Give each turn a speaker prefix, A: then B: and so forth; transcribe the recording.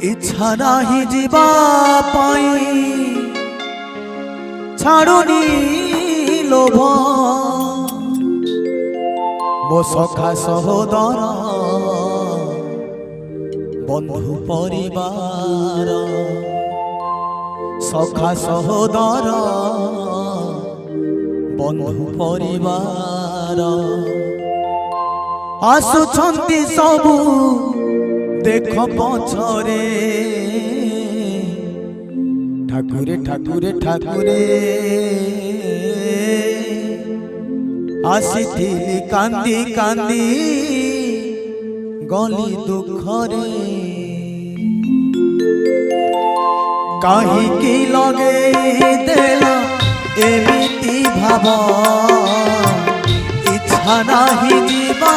A: इच्छा नाही जीवा पाई छाड़ुनी लोभ मो सखा सहोदर बंधु परिवार सखा सहोदर बंधु परिवार आसुछंती सबू देख पछरे ठाकुरे ठाकुरे ठाकुरे आसीथिली कांदी कांदी गली दुखरे कहीं लगे देला एमिति भाव इच्छा नाही जीवा